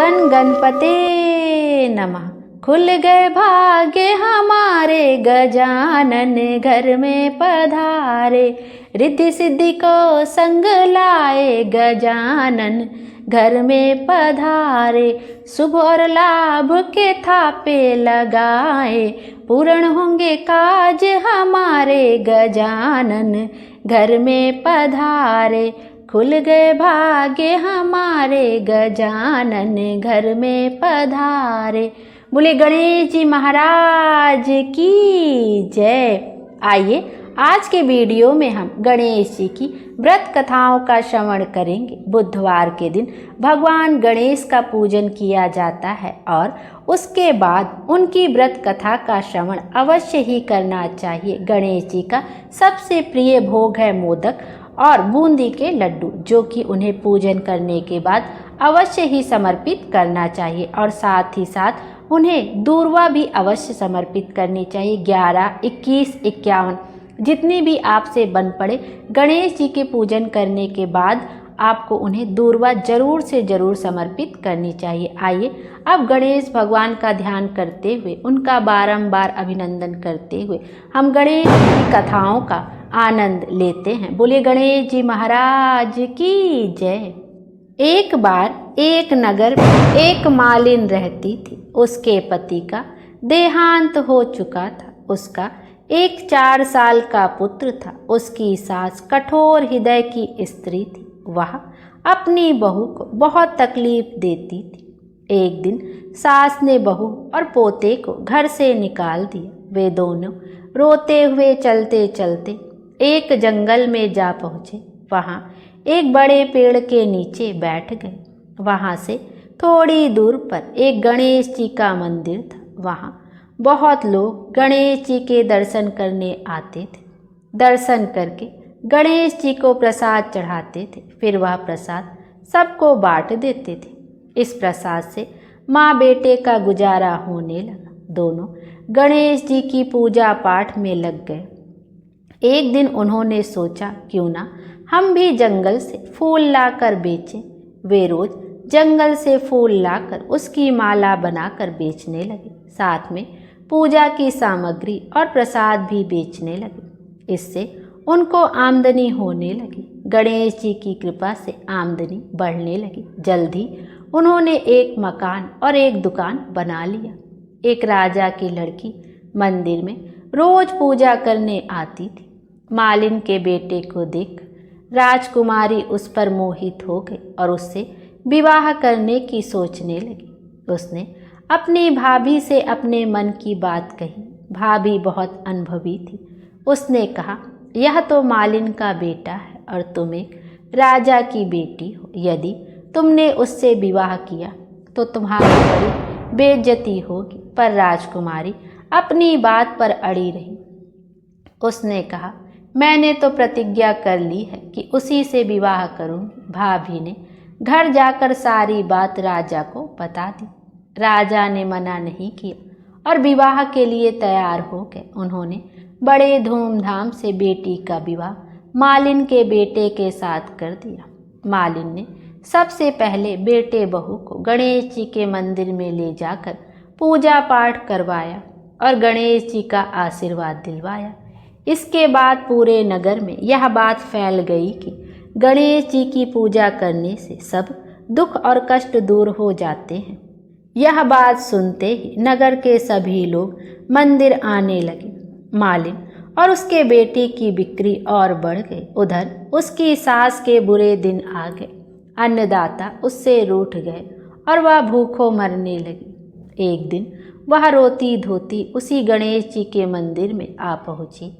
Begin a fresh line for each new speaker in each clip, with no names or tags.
गण गणपते नमः। खुल गए भाग्य हमारे, गजानन घर में पधारे। रिद्धि सिद्धि को संग लाए, गजानन घर में पधारे। शुभ और लाभ के थापे लगाए, पूर्ण होंगे काज हमारे, गजानन घर में पधारे। खुल गए भाग्य हमारे, गजानन घर में पधारे। बोले गणेश जी महाराज की जय। आइए आज के वीडियो में हम गणेश जी की व्रत कथाओं का श्रवण करेंगे। बुधवार के दिन भगवान गणेश का पूजन किया जाता है और उसके बाद उनकी व्रत कथा का श्रवण अवश्य ही करना चाहिए। गणेश जी का सबसे प्रिय भोग है मोदक और बूंदी के लड्डू, जो कि उन्हें पूजन करने के बाद अवश्य ही समर्पित करना चाहिए और साथ ही साथ उन्हें दूर्वा भी अवश्य समर्पित करनी चाहिए। 11, 21, 51 जितनी भी आपसे बन पड़े, गणेश जी के पूजन करने के बाद आपको उन्हें दूर्वा जरूर से जरूर समर्पित करनी चाहिए। आइए अब गणेश भगवान का ध्यान करते हुए, उनका बारंबार अभिनंदन करते हुए हम गणेश की कथाओं का आनंद लेते हैं। बोले गणेश जी महाराज की जय। एक बार एक नगर में एक मालिन रहती थी। उसके पति का देहांत हो चुका था। उसका एक 4 साल का पुत्र था। उसकी सास कठोर हृदय की स्त्री थी। वह अपनी बहू को बहुत तकलीफ देती थी। एक दिन सास ने बहू और पोते को घर से निकाल दिया। वे दोनों रोते हुए चलते चलते एक जंगल में जा पहुँचे। वहाँ एक बड़े पेड़ के नीचे बैठ गए। वहाँ से थोड़ी दूर पर एक गणेश जी का मंदिर था। वहाँ बहुत लोग गणेश जी के दर्शन करने आते थे। दर्शन करके गणेश जी को प्रसाद चढ़ाते थे। फिर वह प्रसाद सबको बांट देते थे। इस प्रसाद से माँ बेटे का गुजारा होने लगा। दोनों गणेश जी की पूजा पाठ में लग गए। एक दिन उन्होंने सोचा, क्यों ना हम भी जंगल से फूल लाकर बेचें। वे रोज जंगल से फूल लाकर उसकी माला बनाकर बेचने लगे। साथ में पूजा की सामग्री और प्रसाद भी बेचने लगे। इससे उनको आमदनी होने लगी। गणेश जी की कृपा से आमदनी बढ़ने लगी। जल्द ही उन्होंने एक मकान और एक दुकान बना लिया। एक राजा की लड़की मंदिर में रोज पूजा करने आती थी। मालिन के बेटे को देख राजकुमारी उस पर मोहित हो गई और उससे विवाह करने की सोचने लगी। उसने अपनी भाभी से अपने मन की बात कही। भाभी बहुत अनुभवी थी। उसने कहा, यह तो मालिन का बेटा है और तुम एक राजा की बेटी हो। यदि तुमने उससे विवाह किया तो तुम्हारी बड़ी बेइज्जती होगी। पर राजकुमारी अपनी बात पर अड़ी रही। उसने कहा, मैंने तो प्रतिज्ञा कर ली है कि उसी से विवाह करूंगी। भाभी ने घर जाकर सारी बात राजा को बता दी। राजा ने मना नहीं किया और विवाह के लिए तैयार हो गए। उन्होंने बड़े धूमधाम से बेटी का विवाह मालिन के बेटे के साथ कर दिया। मालिन ने सबसे पहले बेटे बहू को गणेश जी के मंदिर में ले जाकर पूजा पाठ करवाया और गणेश जी का आशीर्वाद दिलवाया। इसके बाद पूरे नगर में यह बात फैल गई कि गणेश जी की पूजा करने से सब दुख और कष्ट दूर हो जाते हैं। यह बात सुनते ही नगर के सभी लोग मंदिर आने लगे। मालिन और उसके बेटे की बिक्री और बढ़ गई। उधर उसकी सास के बुरे दिन आ गए। अन्नदाता उससे रूठ गए और वह भूखों मरने लगी। एक दिन वह रोती धोती उसी गणेश जी के मंदिर में आ पहुंची।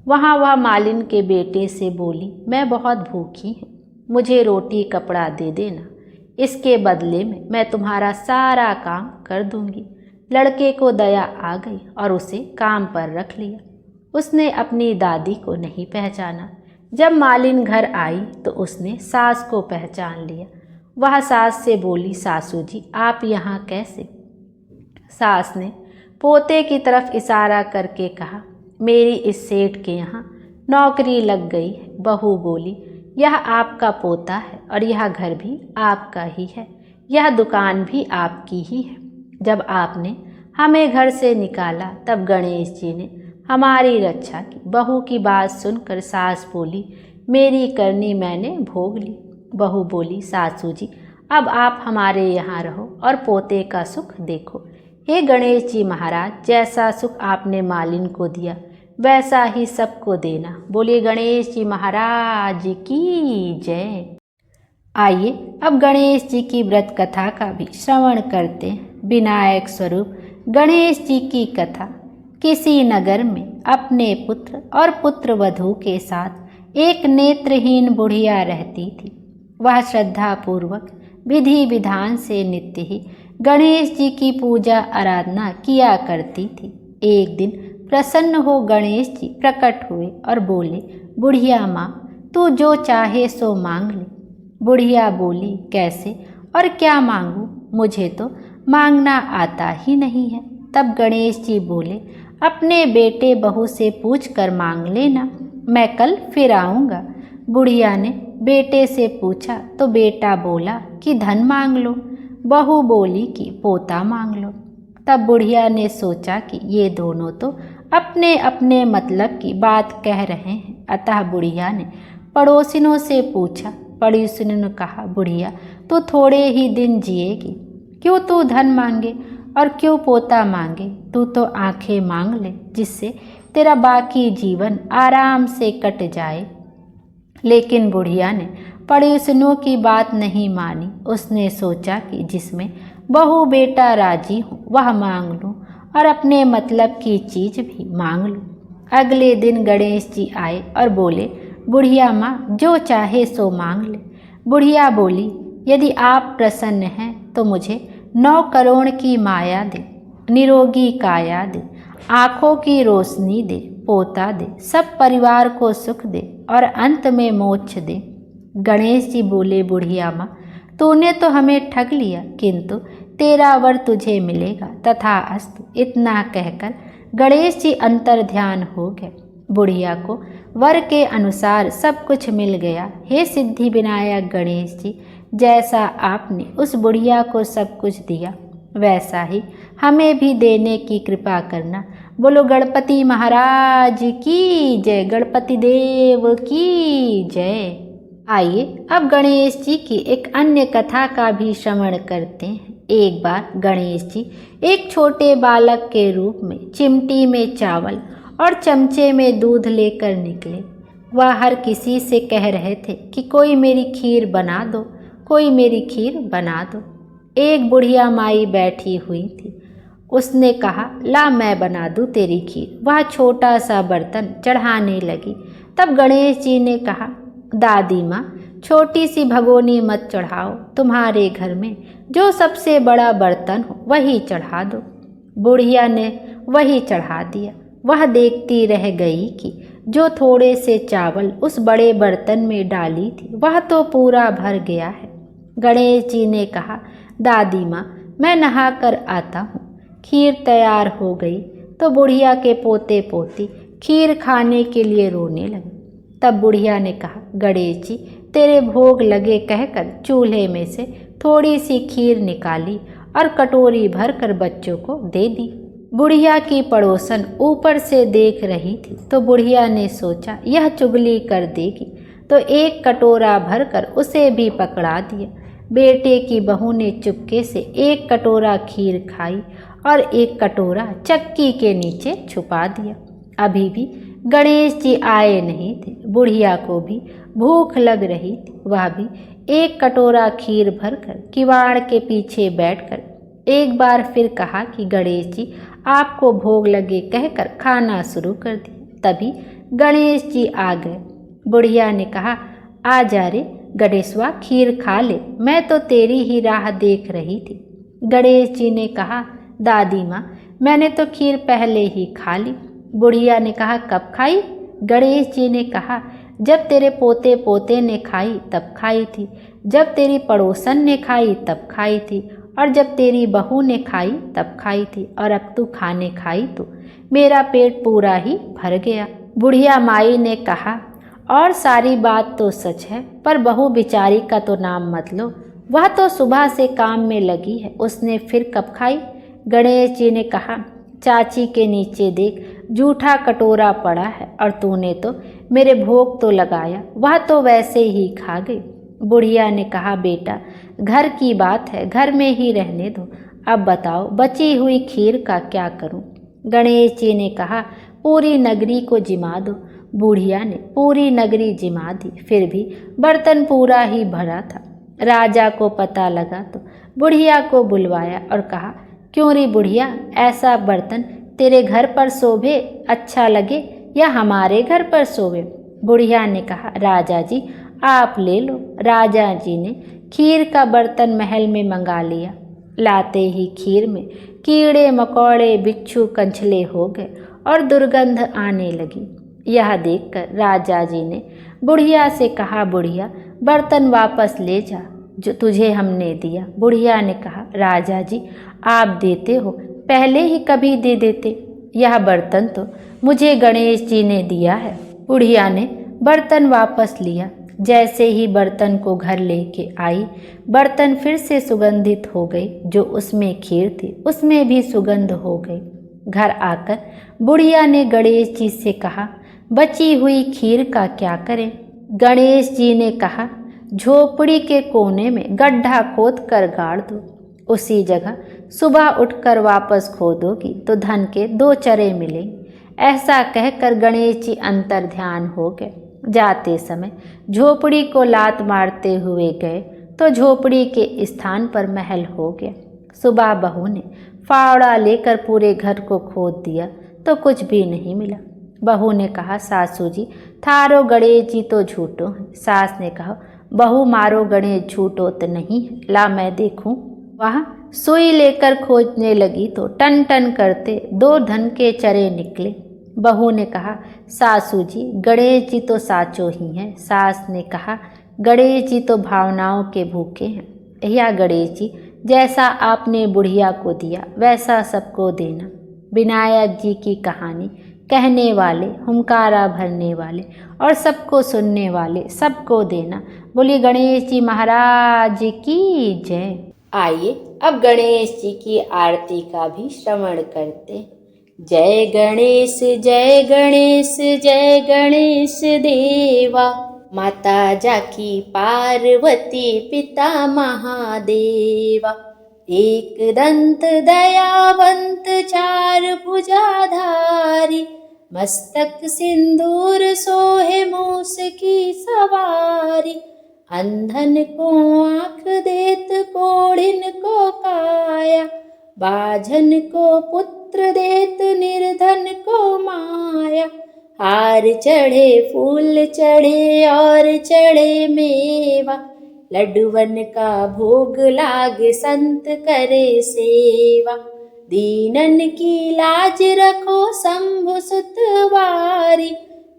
वहाँ वह मालिन के बेटे से बोली, मैं बहुत भूखी हूँ, मुझे रोटी कपड़ा दे देना। इसके बदले में मैं तुम्हारा सारा काम कर दूंगी। लड़के को दया आ गई और उसे काम पर रख लिया। उसने अपनी दादी को नहीं पहचाना। जब मालिन घर आई तो उसने सास को पहचान लिया। वह सास से बोली, सासू जी आप यहाँ कैसे? सास ने पोते की तरफ इशारा करके कहा, मेरी इस सेठ के यहाँ नौकरी लग गई है। बहू बोली, यह आपका पोता है और यह घर भी आपका ही है। यह दुकान भी आपकी ही है। जब आपने हमें घर से निकाला तब गणेश जी ने हमारी रक्षा की। बहू की बात सुनकर सास बोली, मेरी करनी मैंने भोग ली। बहू बोली, सासू जी अब आप हमारे यहाँ रहो और पोते का सुख देखो। हे गणेश जी महाराज, जैसा सुख आपने मालिन को दिया वैसा ही सबको देना। बोलिए गणेश जी महाराज की जय। आइए अब गणेश जी की व्रत कथा का भी श्रवण करते हैं। विनायक स्वरूप गणेश जी की कथा। किसी नगर में अपने पुत्र और पुत्र वधू के साथ एक नेत्रहीन बुढ़िया रहती थी। वह श्रद्धा पूर्वक विधि विधान से नित्य ही गणेश जी की पूजा आराधना किया करती थी। एक दिन प्रसन्न हो गणेश जी प्रकट हुए और बोले, बुढ़िया माँ, तू जो चाहे सो मांग ले। बुढ़िया बोली, कैसे और क्या मांगूं? मुझे तो मांगना आता ही नहीं है। तब गणेश जी बोले, अपने बेटे बहू से पूछ कर मांग लेना, मैं कल फिर आऊँगा। बुढ़िया ने बेटे से पूछा तो बेटा बोला कि धन मांग लो। बहू बोली कि पोता मांग लो। तब बुढ़िया ने सोचा कि ये दोनों तो अपने अपने मतलब की बात कह रहे हैं। अतः बुढ़िया ने पड़ोसिनों से पूछा। पड़ोसिनों ने कहा, बुढ़िया तू थोड़े ही दिन जिएगी, क्यों तू धन मांगे और क्यों पोता मांगे? तू तो आंखें मांग ले, जिससे तेरा बाकी जीवन आराम से कट जाए। लेकिन बुढ़िया ने पड़ोसिनों की बात नहीं मानी। उसने सोचा कि जिसमें बहू बेटा राजी हो वह मांग लूँ और अपने मतलब की चीज़ भी मांग लूँ। अगले दिन गणेश जी आए और बोले, बुढ़िया माँ, जो चाहे सो मांग ले। बुढ़िया बोली, यदि आप प्रसन्न हैं तो मुझे 9 करोड़ की माया दे, निरोगी काया दे, आँखों की रोशनी दे, पोता दे, सब परिवार को सुख दे और अंत में मोक्ष दे। गणेश जी बोले, बुढ़िया माँ, तूने तो हमें ठग लिया, किंतु तेरा वर तुझे मिलेगा। तथास्तु। इतना कहकर गणेश जी अंतर ध्यान हो गए। बुढ़िया को वर के अनुसार सब कुछ मिल गया। हे सिद्धि विनायक गणेश जी, जैसा आपने उस बुढ़िया को सब कुछ दिया वैसा ही हमें भी देने की कृपा करना। बोलो गणपति महाराज की जय, गणपति देव की जय। आइए अब गणेश जी की एक अन्य कथा का भी श्रवण करते हैं। एक बार गणेश जी एक छोटे बालक के रूप में चिमटी में चावल और चमचे में दूध लेकर निकले। वह हर किसी से कह रहे थे कि कोई मेरी खीर बना दो, कोई मेरी खीर बना दो। एक बुढ़िया माई बैठी हुई थी। उसने कहा, ला मैं बना दूँ तेरी खीर। वह छोटा सा बर्तन चढ़ाने लगी। तब गणेश जी ने कहा, दादी माँ, छोटी सी भगोनी मत चढ़ाओ, तुम्हारे घर में जो सबसे बड़ा बर्तन हो वही चढ़ा दो। बुढ़िया ने वही चढ़ा दिया। वह देखती रह गई कि जो थोड़े से चावल उस बड़े बर्तन में डाली थी वह तो पूरा भर गया है। गणेश जी ने कहा, दादी माँ, मैं नहा कर आता हूँ। खीर तैयार हो गई तो बुढ़िया के पोते पोती खीर खाने के लिए रोने लगे। तब बुढ़िया ने कहा, गणेश जी तेरे भोग लगे कहकर चूल्हे में से थोड़ी सी खीर निकाली और कटोरी भर कर बच्चों को दे दी। बुढ़िया की पड़ोसन ऊपर से देख रही थी तो बुढ़िया ने सोचा यह चुगली कर देगी, तो एक कटोरा भरकर उसे भी पकड़ा दिया। बेटे की बहू ने चुपके से एक कटोरा खीर खाई और एक कटोरा चक्की के नीचे छुपा दिया। अभी भी गणेश जी आए नहीं थे। बुढ़िया को भी भूख लग रही थी। वह भी एक कटोरा खीर भरकर किवाड़ के पीछे बैठकर एक बार फिर कहा कि गणेश जी आपको भोग लगे कहकर खाना शुरू कर दिया। तभी गणेश जी आ गए। बुढ़िया ने कहा, आ जा रे गणेशवा, खीर खा ले, मैं तो तेरी ही राह देख रही थी। गणेश जी ने कहा, दादी माँ, मैंने तो खीर पहले ही खा ली। बुढ़िया ने कहा, कब खाई? गणेश जी ने कहा, जब तेरे पोते पोते ने खाई तब खाई थी, जब तेरी पड़ोसन ने खाई तब खाई थी, और जब तेरी बहू ने खाई तब खाई थी, और अब तू खाने खाई तो मेरा पेट पूरा ही भर गया। बुढ़िया माई ने कहा, और सारी बात तो सच है, पर बहू बिचारी का तो नाम मत लो। वह तो सुबह से काम में लगी है, उसने फिर कब खाई। गणेश जी ने कहा, चाची के नीचे देख, जूठा कटोरा पड़ा है और तूने तो मेरे भोग तो लगाया, वह तो वैसे ही खा गई। बुढ़िया ने कहा, बेटा घर की बात है, घर में ही रहने दो। अब बताओ बची हुई खीर का क्या करूं। गणेश जी ने कहा, पूरी नगरी को जिमा दो। बुढ़िया ने पूरी नगरी जिमा दी, फिर भी बर्तन पूरा ही भरा था। राजा को पता लगा तो बुढ़िया को बुलवाया और कहा, क्यों रे बुढ़िया, ऐसा बर्तन तेरे घर पर शोभे, अच्छा लगे या हमारे घर पर शोभे। बुढ़िया ने कहा, राजा जी आप ले लो। राजा जी ने खीर का बर्तन महल में मंगा लिया। लाते ही खीर में कीड़े मकोड़े बिच्छू कंछले हो गए और दुर्गंध आने लगी। यह देखकर राजा जी ने बुढ़िया से कहा, बुढ़िया बर्तन वापस ले जा जो तुझे हमने दिया। बुढ़िया ने कहा, राजा जी आप देते हो, पहले ही कभी दे देते, यह बर्तन तो मुझे गणेश जी ने दिया है। बुढ़िया ने बर्तन वापस लिया। जैसे ही बर्तन को घर लेके आई, बर्तन फिर से सुगंधित हो गई, जो उसमें खीर थी उसमें भी सुगंध हो गई। घर आकर बुढ़िया ने गणेश जी से कहा, बची हुई खीर का क्या करें। गणेश जी ने कहा, झोपड़ी के कोने में गड्ढा खोद कर गाड़ दो, उसी जगह सुबह उठकर वापस खोदोगी तो धन के 2 चरे मिलेंगे। ऐसा कहकर गणेश जी अंतर ध्यान हो गए। जाते समय झोपड़ी को लात मारते हुए गए तो झोपड़ी के स्थान पर महल हो गया। सुबह बहू ने फावड़ा लेकर पूरे घर को खोद दिया तो कुछ भी नहीं मिला। बहू ने कहा, सासू जी थारो गणेश जी तो झूठो हैं। सास ने कहा, बहू मारो गणेश झूठो तो नहीं है, ला मैं देखूं। वह सुई लेकर खोजने लगी तो टन टन करते 2 धन के चरे निकले। बहू ने कहा, सासू जी गणेश जी तो साचो ही हैं। सास ने कहा, गणेश जी तो भावनाओं के भूखे हैं। या गणेश जी जैसा आपने बुढ़िया को दिया वैसा सबको देना। विनायक जी की कहानी कहने वाले, हुंकारा भरने वाले और सबको सुनने वाले सबको देना। बोलिए गणेश जी महाराज की जय। आइए अब गणेश जी की आरती का भी श्रवण करते हैं। जय गणेश जय गणेश जय गणेश देवा, माता जाकी पार्वती पिता महादेवा। एक दंत दयावंत 4 भुजाधारी, मस्तक सिंदूर सोहे मूस की सवारी। अंधन को आँख देत कोढ़िन को काया, बाझन को पुत्र देत निर्धन को माया। हार चढ़े फूल चढ़े और चढ़े मेवा, लड्डुवन का भोग लाग संत करे सेवा। दीनन की लाज रखो शंभु सुतवारी,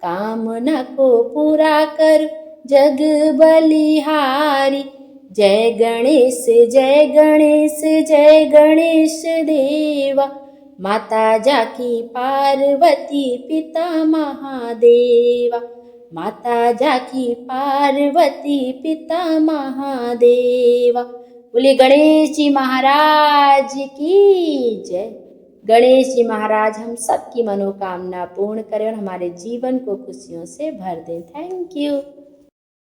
कामना को पूरा कर जग बलिहारी। जय गणेश जय गणेश जय गणेश देवा, माता जाकी पार्वती पिता महादेवा। माता जाकी पार्वती पिता महादेवा। बोले गणेश जी महाराज की जय। गणेश जी महाराज हम सबकी मनोकामना पूर्ण करें और हमारे जीवन को खुशियों से भर दें। Thank you.